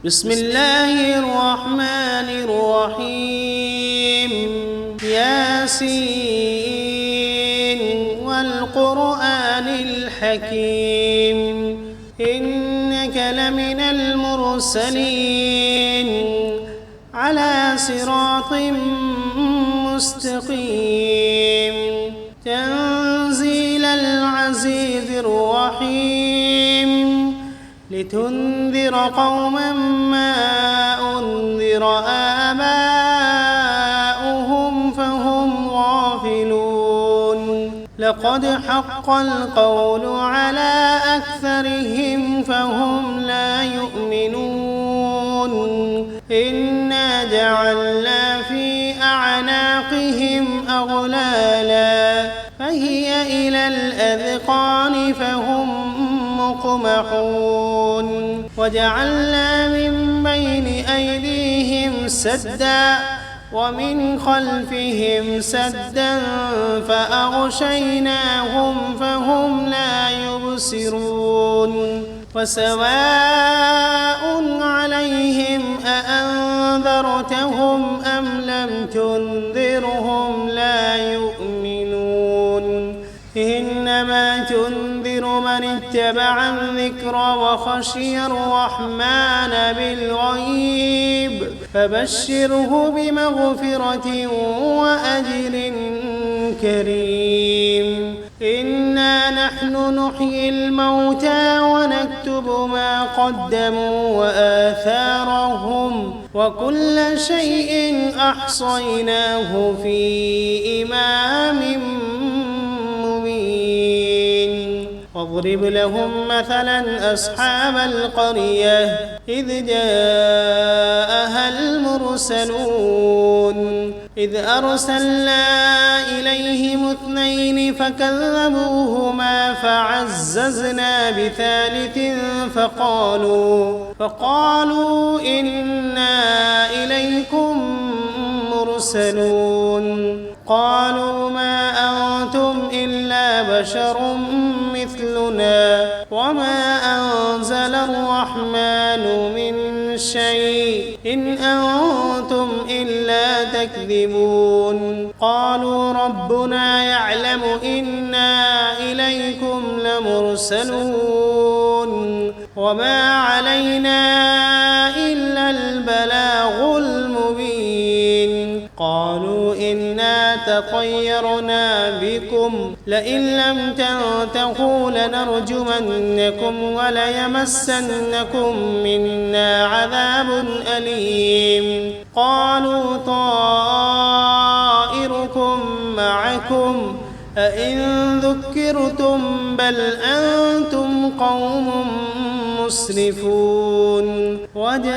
بسم الله الرحمن الرحيم ياسين والقرآن الحكيم إنك لمن المرسلين على صراط مستقيم تنزيل العزيز الرحيم لتنذر قوما ما أنذر آباؤهم فهم غافلون لقد حق القول على أكثرهم فهم لا يؤمنون إنا جعلنا في أعناقهم أغلالا فهي إلى الأذقان فهم مقمحون وجعلنا من بين أيديهم سدا ومن خلفهم سدا فأغشيناهم فهم لا يبصرون وسواء عليهم أأنذرتهم أم لم تنذرهم لا يؤمنون إنما تنذر من اتبع الذكر وخشي الرحمن بالغيب فبشره بمغفرة وأجر كريم إنا نحن نحيي الموتى ونكتب ما قدموا وآثارهم وكل شيء أحصيناه في إمام واضرب لهم مثلا أصحاب القرية إذ جاءها المرسلون إذ أرسلنا إليهم 2 فكذبوهما فعززنا بثالث فقالوا إنا إليكم مرسلون قالوا ما أنتم إلا بشر مثلنا وما أنزل الرحمن من شيء إن أنتم إلا تكذبون قالوا ربنا يعلم إنا إليكم لمرسلون وما علينا إلا البلاغ المبين قالوا إنا تطيرنا بكم لئن لم تنتهوا لنرجمنكم وليمسنكم منا عذاب أليم قالوا طائركم معكم أئن ذكرتم بل أنتم قوم مسرفون وجاء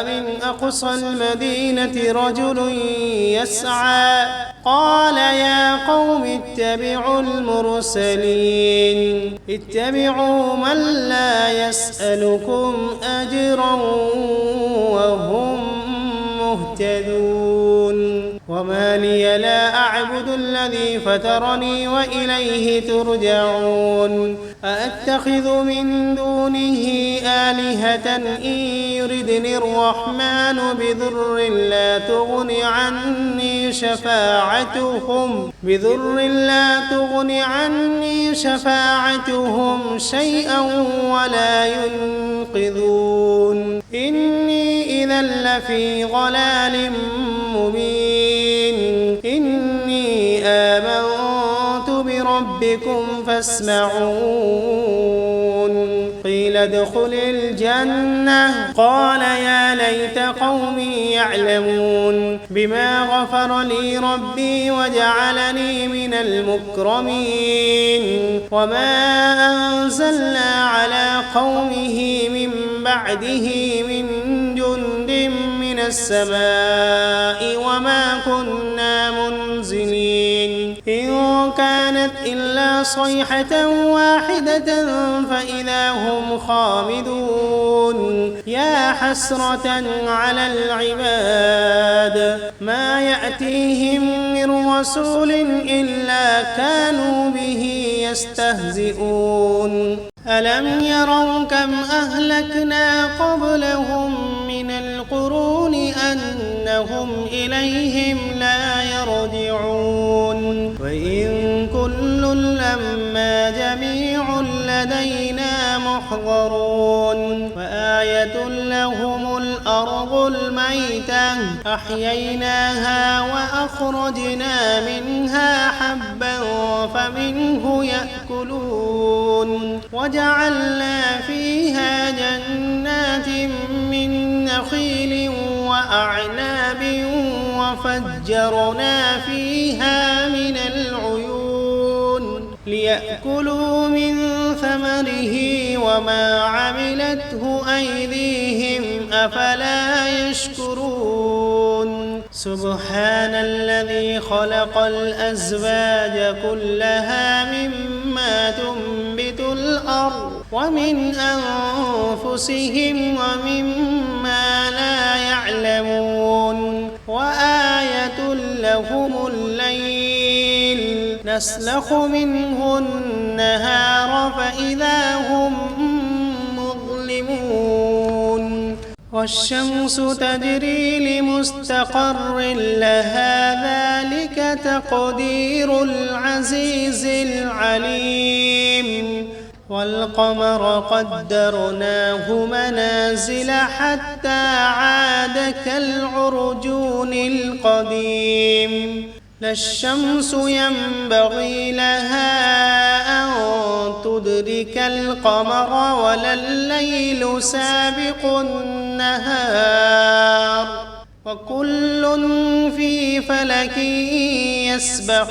من أقصى المدينة رجل يسعى قال يا قوم اتبعوا المرسلين اتبعوا من لا يسألكم أجرا وهم مهتدون وما لي لا أعبد الذي فطرني وإليه ترجعون أأتخذ من دونه آلهة إن يردني الرحمن بضر لا تغن عني شفاعتهم شيئا ولا ينقذون إني إذا لفي ضلال مبين إني آمنت بربكم فاسمعون قيل ادخل الجنة قال يا ليت قومي يعلمون بما غفر لي ربي وجعلني من المكرمين وما أنزلنا على قومه من بعده من جند من السماء وما كنا منزلين إن كانت إلا صيحة واحدة فإذا هم خامدون يا حسرة على العباد ما يأتيهم من رسول إلا كانوا به يستهزئون ألم يروا كم أهلكنا قبلهم من القرون أنهم إليهم لا يرجعون وإن كل لما جميع لدينا محضرون وآية لهم الأرض الميتة أحييناها وأخرجنا منها حبا فمنه يأكلون وجعلنا فيها جنات من نخيل وأعناب وفجرنا فيها من العيون ليأكلوا من ثمره وما عملته أيديهم أفلا يشكرون سبحان الذي خلق الأزواج كلها مما تنبت الأرض ومن أنفسهم ومما لا يعلمون وآية لهم الليل نسلخ منه النهار فإذا هم مظلمون والشمس تجري لمستقر لها ذلك تقدير العزيز العليم والقمر قدرناه منازل حتى عاد كالعرجون القديم لا الشمس ينبغي لها أن تدرك القمر ولا الليل سابق النهار وكل في فلك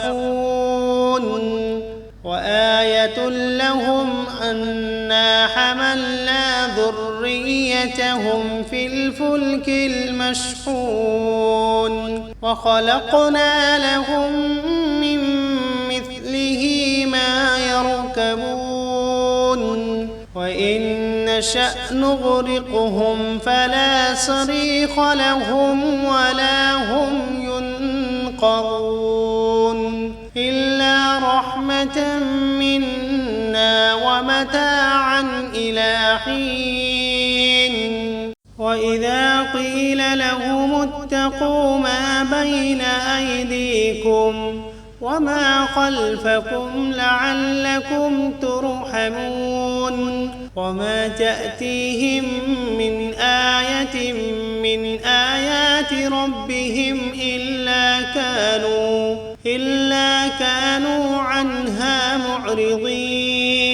يسبحون وآية لهم أنا حملنا ذريتهم في الفلك المشحون وخلقنا لهم من مثله ما يركبون وإن نشأ نغرقهم فلا صريخ لهم ولا هم ينقذون إلا رحمة منا ومتاعا إلى حين وإذا قيل لهم اتقوا ما بين أيديكم وما خلفكم لعلكم ترحمون وما تأتيهم من آية من آيات ربهم إلا كانوا عنها معرضين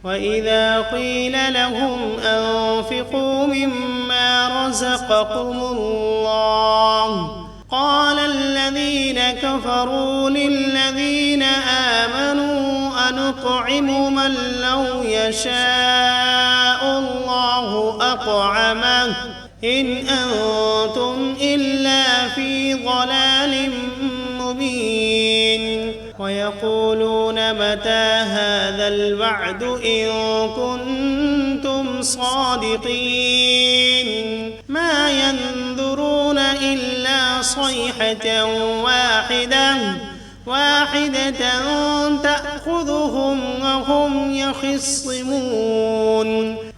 وإذا قيل لهم أنفقوا مما رزقكم الله قال الذين كفروا للذين آمنوا أنطعم من لو يشاء الله أطعمه إن أنتم إلا في ضلال مبين ويقولون متى هذا الوعد إن كنتم صادقين ما ينظرون إلا صيحة واحدة تأخذهم وهم يخصمون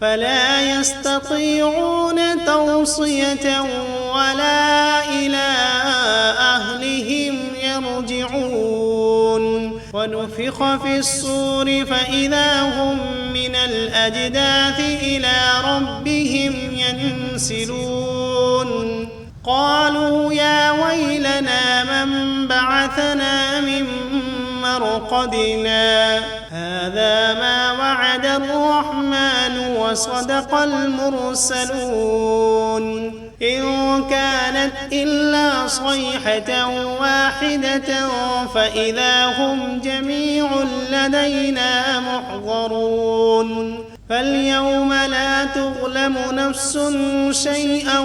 فلا يستطيعون توصية ولا إلى أهلهم يرجعون ونفخ في الصور فإذا هم من الأجداث إلى ربهم ينسلون قالوا يا ويلنا من بعثنا من مرقدنا هذا ما وعد الرحمن وصدق المرسلون إن كانت إلا صيحة واحدة فإذا هم جميع لدينا محضرون فاليوم لا تظلم نفس شيئا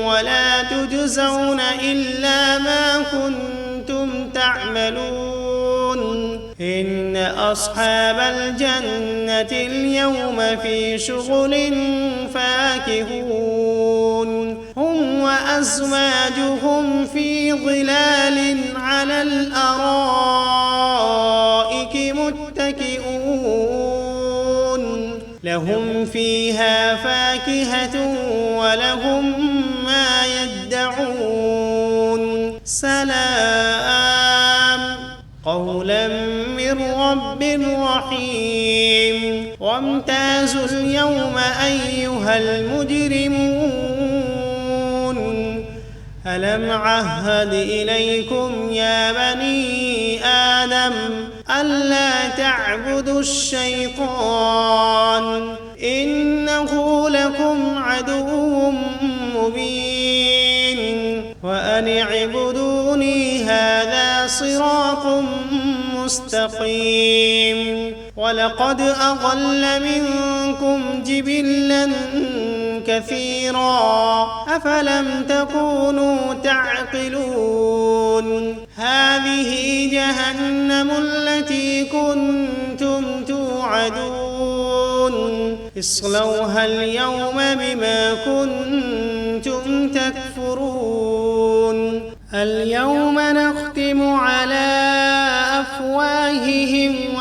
ولا تجزون إلا ما كنتم تعملون إن أصحاب الجنة اليوم في شغل فاكهون هم وأزواجهم في ظلال على الأرائك متكئون فيها فاكهة ولهم ما يدعون سلام قولا من رب رحيم وامتازوا اليوم أيها المجرمون ألم عهد إليكم يا بني آدم ألا تعبدوا الشيطان إنه لكم عدو مبين وأن اعبدوني هذا صراط مستقيم ولقد أضل منكم جبلا كثيرا أفلم تكونوا تعقلون هذه جهنم التي كنتم توعدون اصلوها اليوم بما كنتم تكفرون اليوم نختم على أفواههم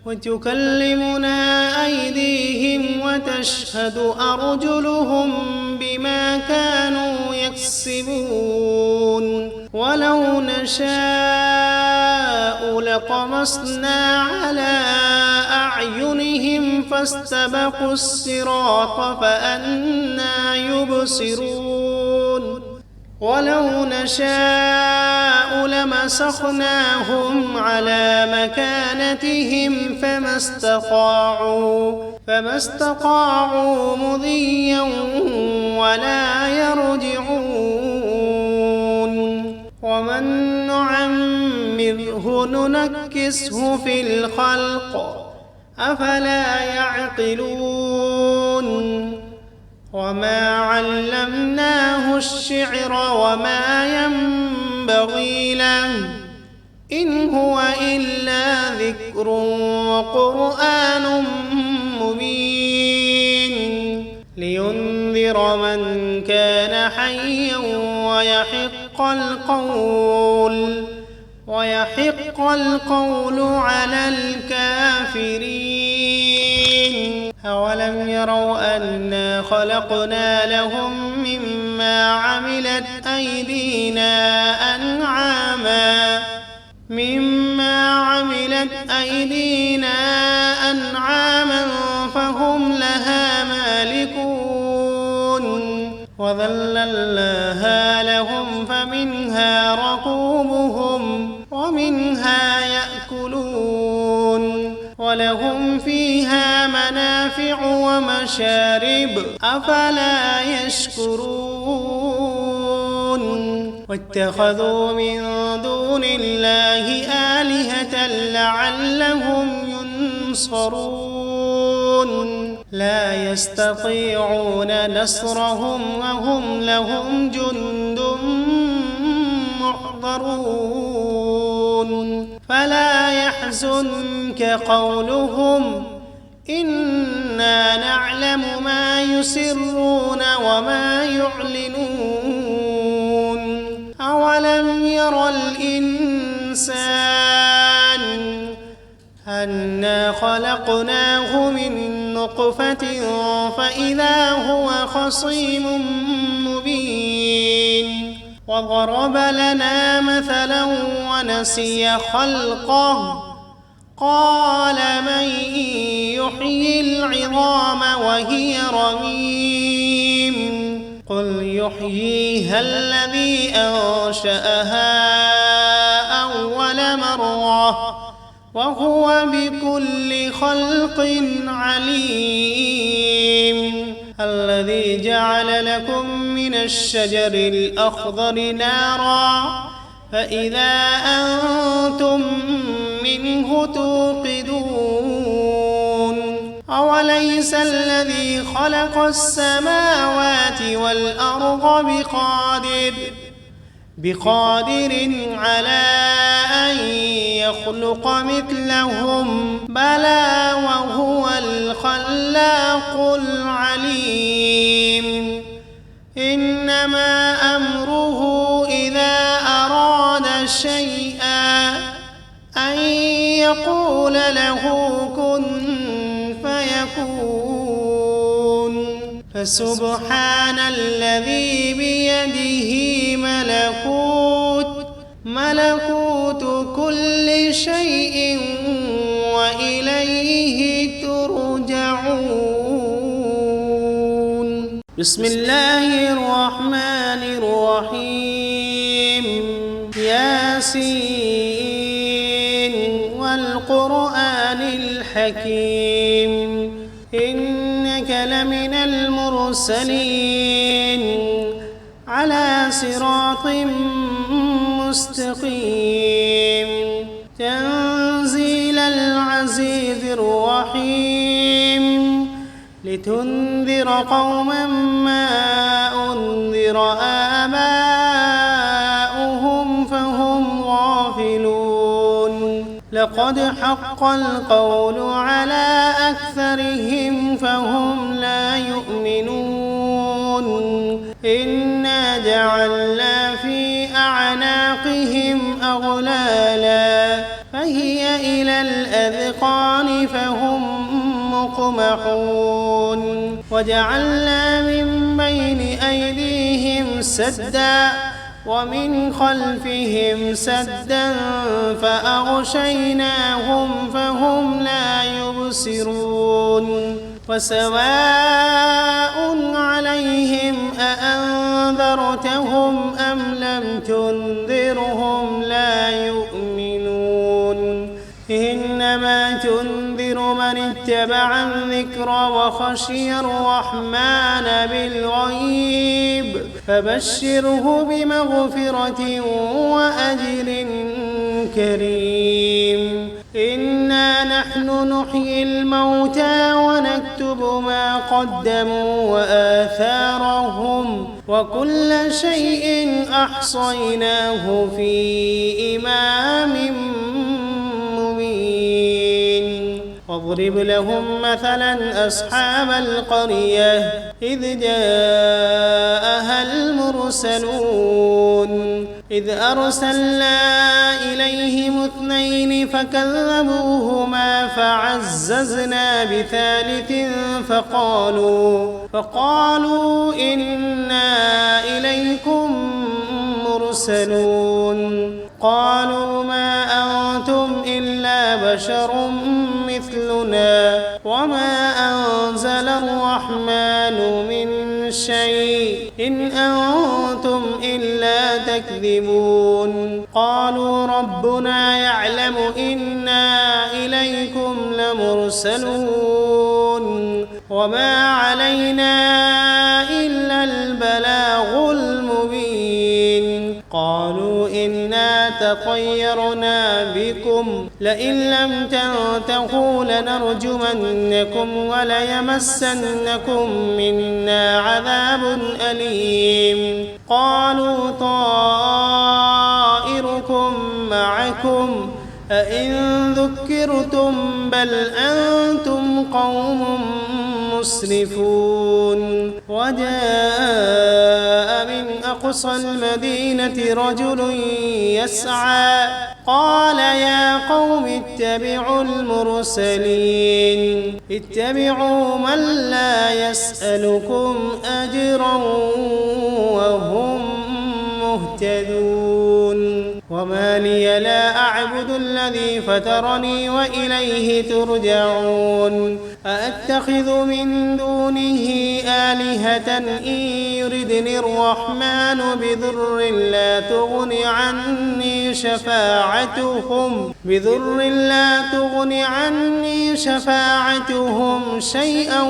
وتكلمنا أيديهم وتشهد أرجلهم بما كانوا يكسبون ولو نشاء لطمسنا على أعينهم فاستبقوا الصراط فأنى يبصرون ولو نشاء لمسخناهم على مكانتهم فما استطاعوا مضيا ولا يرجعون ومن نعمره ننكسه في الخلق أفلا يعقلون وما علمناه الشعر وما ينبغي له إن هو إلا ذكر وقرآن مبين لينذر من كان حيا ويحق القول على الكافرين أولم يروا أنا خلقنا لهم مما عملت أيدينا أنعاما فهم لها مالكون وذللناها لهم فمنها ركوبهم ومنها يأكلون ولهم فيها منافع ومشارب أفلا يشكرون واتخذوا من دون الله آلهة لعلهم ينصرون لا يستطيعون نصرهم وهم لهم جند محضرون فلا يحزنك قولهم إنا نعلم ما يسرون وما يعلنون أولم ير الإنسان أنا خلقناه من نطفة فإذا هو خصيم مبين وضرب لنا مثلا ونسي خلقه قال من يحيي العظام وهي رميم قل يحييها الذي أنشأها أول مرة وهو بكل خلق عليم الذي جعل لكم من الشجر الأخضر نارا فإذا أنتم منه توقدون أوليس الذي خلق السماوات والأرض بقادر على أن يخلق مثلهم بلى وهو الخلاق العليم إنما أمره إذا أراد شيئا أن يقول له كن فسبحان الذي بيده ملكوت كل شيء وإليه ترجعون. بسم الله الرحمن الرحيم. ياسين والقرآن الحكيم إنك لمن المرسلين على صراط مستقيم تنزيل العزيز الرحيم لتنذر قوما ما أنذر آباؤهم فهم غافلون لقد حق القول على أكثرهم فهم لا يؤمنون إنا جعلنا في أعناقهم أغلالا فهي إلى الأذقان فهم مقمحون وجعلنا من بين أيديهم سدا ومن خلفهم سدا فأغشيناهم فهم لا يبصرون وسواء عليهم أأنذرتهم أم لم تنذرهم لا يؤمنون إنما تنذر من اتبع الذكر وخشي الرحمن بالغيب فبشره بمغفرة وأجر كريم إنا نحن نحيي الموتى ونكتب ما قدموا وآثارهم وكل شيء أحصيناه في إمام مبين واضرب لهم مثلا أصحاب القرية إذ جاءها المرسلون إذ أرسلنا إليهم 2 فكذبوهما فعززنا بثالث فقالوا إنا إليكم مرسلون قالوا ما أنتم إلا بشر مثلنا وما أنزل الرحمن من شيء إن أنتم إلا تكذبون قالوا ربنا يعلم إنا إليكم لمرسلون وما علينا إلا البلاغ المبين قالوا إنا تطيرنا بكم لئن لم تنتهوا لنرجمنكم وليمسنكم منا عذاب أليم قالوا طائركم معكم أئن ذكرتم بل أنتم قوم مسرفون وجاء من أقصى المدينة رجل يسعى قال يا قوم اتبعوا المرسلين اتبعوا من لا يسألكم أجرا وهم مهتدون وما لي لا أعبد الذي فطرني وإليه ترجعون أأتخذ من دونه آلهة إن يردني الرحمن بضر لا تغن عني شفاعتهم شيئا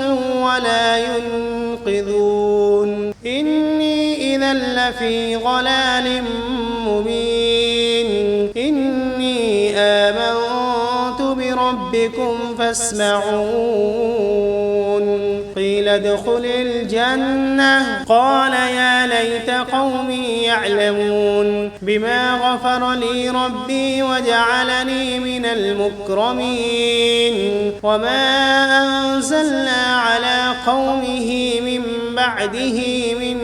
ولا ينقذون إني إذا لفي ضلال مبين إني آمنت بربكم فاسمعون قيل ادخل الجنة قال يا ليت قومي يعلمون بما غفر لي ربي وجعلني من المكرمين وما أنزلنا على قومه من بعده من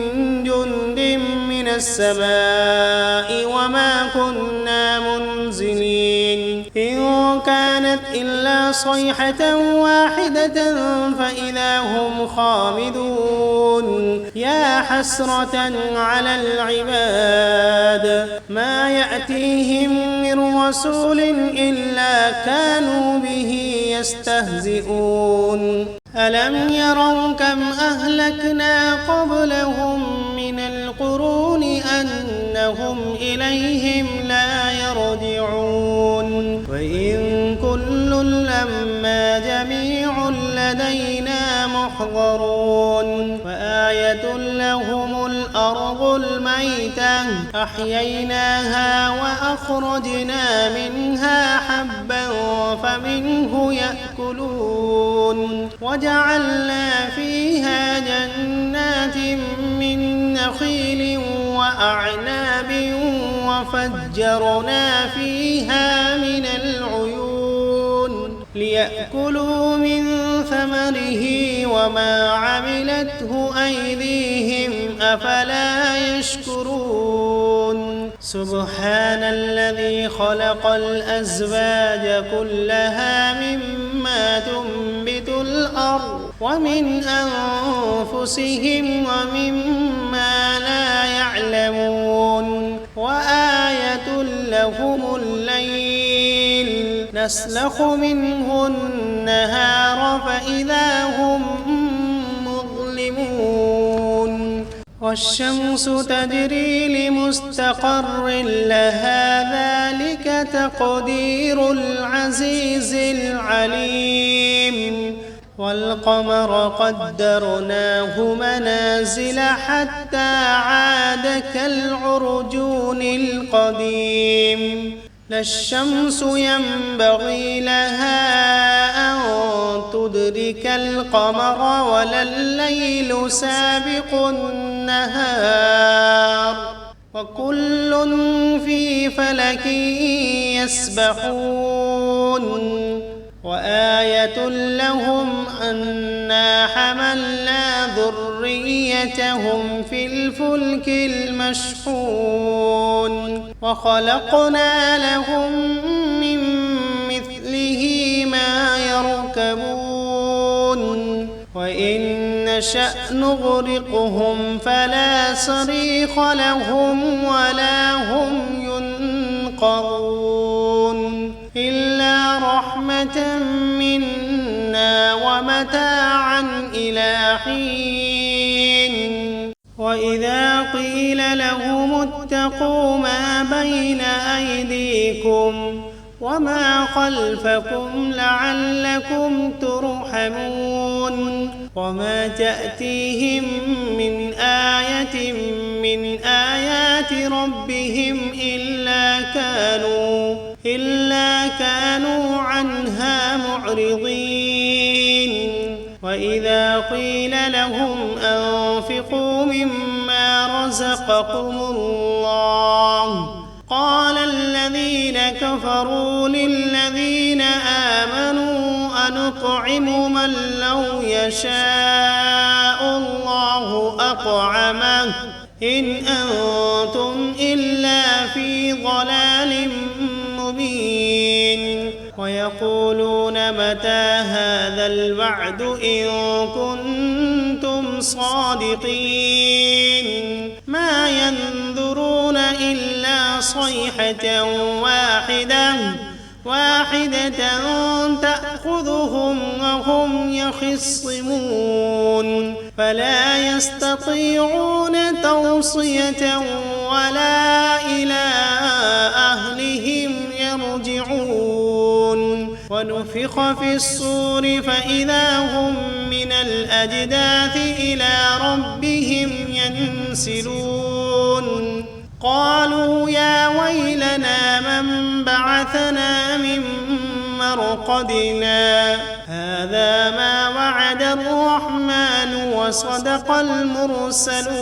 جند من السماء وما كنا منزلين إن كانت إلا صيحة واحدة فإذا هم خامدون يا حسرة على العباد ما يأتيهم من رسول إلا كانوا به يستهزئون ألم يروا كم أهلكنا قبلهم من القرون أنهم إليهم لا يرجعون وإن كل لما جميع لدينا محضرون وآية لهم الأرض الميتة أحييناها وأخرجنا منها حبا فمنه يأكلون وجعلنا فيها جنات من نخيل وأعناب وفجرنا فيها من العيون ليأكلوا من ثمره وما عملته أيديهم أفلا يشكرون سبحان الذي خلق الأزواج كلها مما تنبت الأرض ومن أنفسهم ومما لا يعلمون وآية لهم الليل نسلخ منه النهار فإذا هم مظلمون والشمس تجري لمستقر لها ذلك تقدير العزيز العليم والقمر قدرناه منازل حتى عاد كالعرجون القديم لا الشمس ينبغي لها أن تدرك القمر ولا الليل سابق النهار وكل في فلك يسبحون وآية لهم أنا حملنا ذريتهم في الفلك المشحون وخلقنا لهم من مثله ما يركبون وإن نشأ نغرقهم فلا صريخ لهم ولا هم ينقذون إلا رحمة منا ومتاعا إلى حين وإذا قيل لهم اتقوا ما بين أيديكم وما خلفكم لعلكم ترحمون وما تأتيهم من آية من آيات ربهم إلا كانوا عنها معرضين وإذا قيل لهم أنفقوا مما رزقكم الله قال الذين كفروا للذين آمنوا أنطعم من لو يشاء الله أطعمه إن أنتم إلا في ضلال مبين ويقولون متى هذا الوعد إن كنتم صادقين ما ينظرون إلا صيحة واحدة تأخذهم وهم يخصمون فلا يستطيعون توصية ولا إلى أهلهم يرجعون ونفخ في الصور فإذا هم من الأجداث إلى ربهم ينسلون قالوا يا ويلنا من بعثنا من مرقدنا هذا ما وعد الرحمن وصدق المرسلون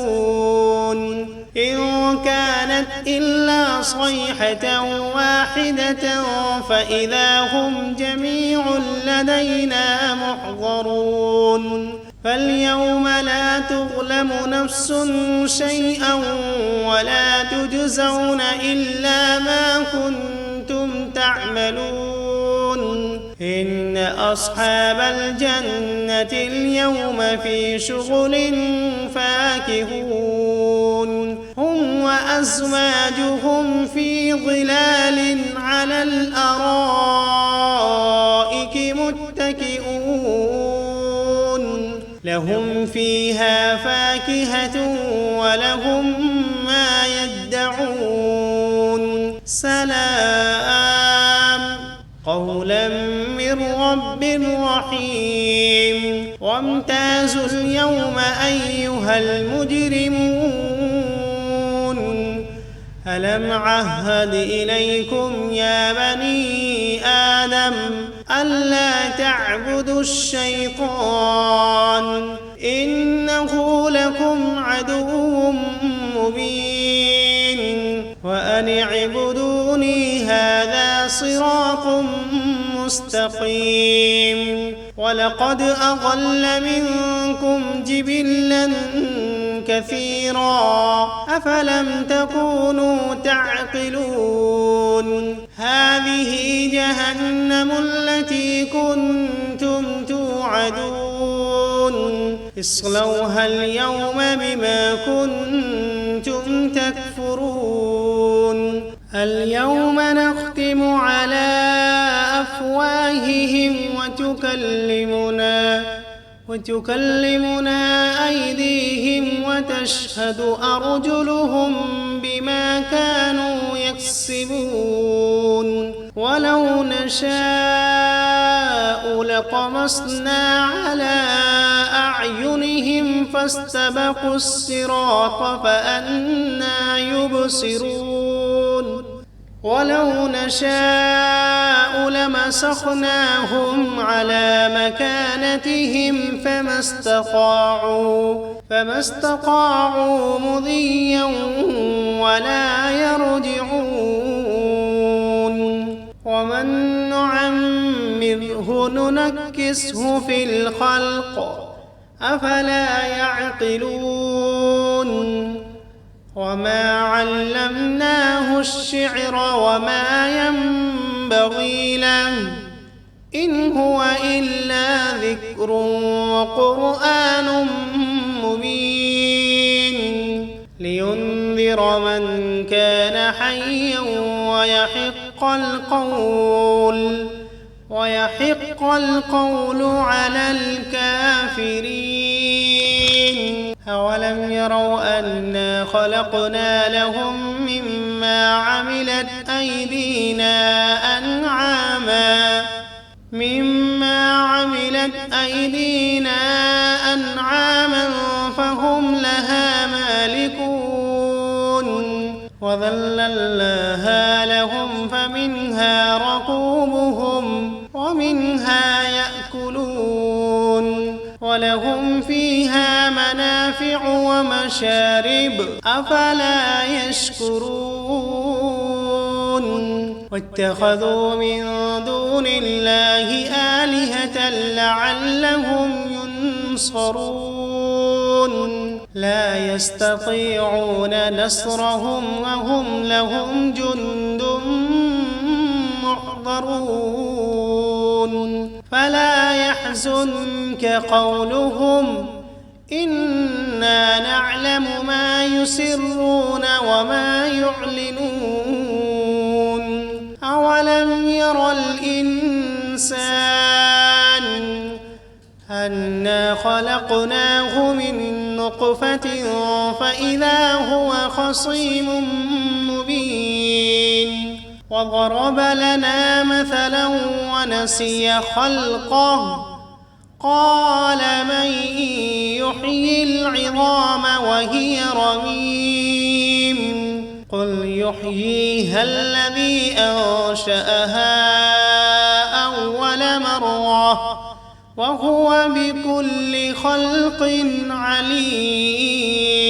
إن كانت إلا صيحة واحدة فإذا هم جميع لدينا محضرون فاليوم لا تظلم نفس شيئا ولا تجزون إلا ما كنتم تعملون إن أصحاب الجنة اليوم في شغل فاكهون هم وأزواجهم في ظلال على الأرائك متكئون لهم فيها فاكهة ولهم ما يدعون سلام قولا من رب رحيم وامتازوا اليوم أيها المجرمون ألم عهد إليكم يا بني آدم ألا تعبدوا الشيطان إنه لكم عدو مبين وأن اعبدوني هذا صراط مستقيم ولقد أضل منكم جبلا كثيرا أفلم تكونوا تعقلون هذه جهنم التي كنتم توعدون اصلوها اليوم بما كنتم تكفرون اليوم نختم على أفواههم وتكلمنا أيديهم وتشهد أرجلهم بما كانوا يكسبون ولو نشاء لطمسنا على أعينهم فاستبقوا الصراط فأنى يبصرون ولو نشاء لمسخناهم على مكانتهم فما استطاعوا مضيا ولا يرجعون ومن نعمره ننكسه في الخلق أفلا يعقلون وما علمناه الشعر وما ينبغي له إن هو إلا ذكر وقرآن مبين لينذر من كان حيا ويحق القول على الكافرين أولم يروا أنا خلقنا لهم مما عملت أيدينا أنعاما فهم لها مالكون وذللناها لهم فمنها ركوبهم ومنها يأكلون ولهم فيها منافع ومشارب أفلا يشكرون واتخذوا من دون الله آلهة لعلهم ينصرون لا يستطيعون نصرهم وهم لهم جند محضرون فلا يحزنك قولهم إنا نعلم ما يسرون وما يعلنون أولم ير الإنسان أنا خلقناه من نطفة فإذا هو خصيم مبين وضرب لنا مثلا ونسي خلقه قال من يحيي العظام وهي رميم قل يحييها الذي أنشأها أول مرة وهو بكل خلق عليم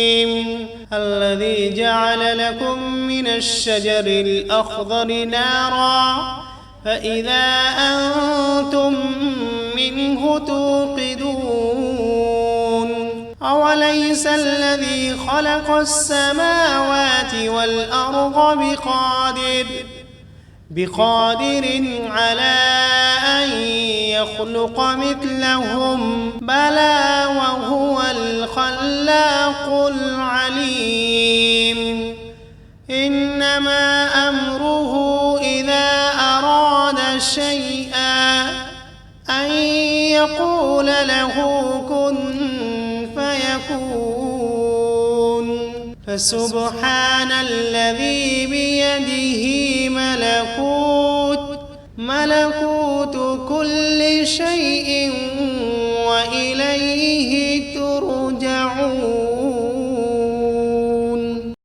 الذي جعل لكم من الشجر الأخضر نارا فإذا أنتم منه توقدون أوليس الذي خلق السماوات والأرض بقادر على أن يخلق مثلهم بلى وهو الخلاق العليم إنما أمره إذا أراد شيئا أن يقول له كن فيكون فسبحان الذي بيده ملكوت كل شيء وإليه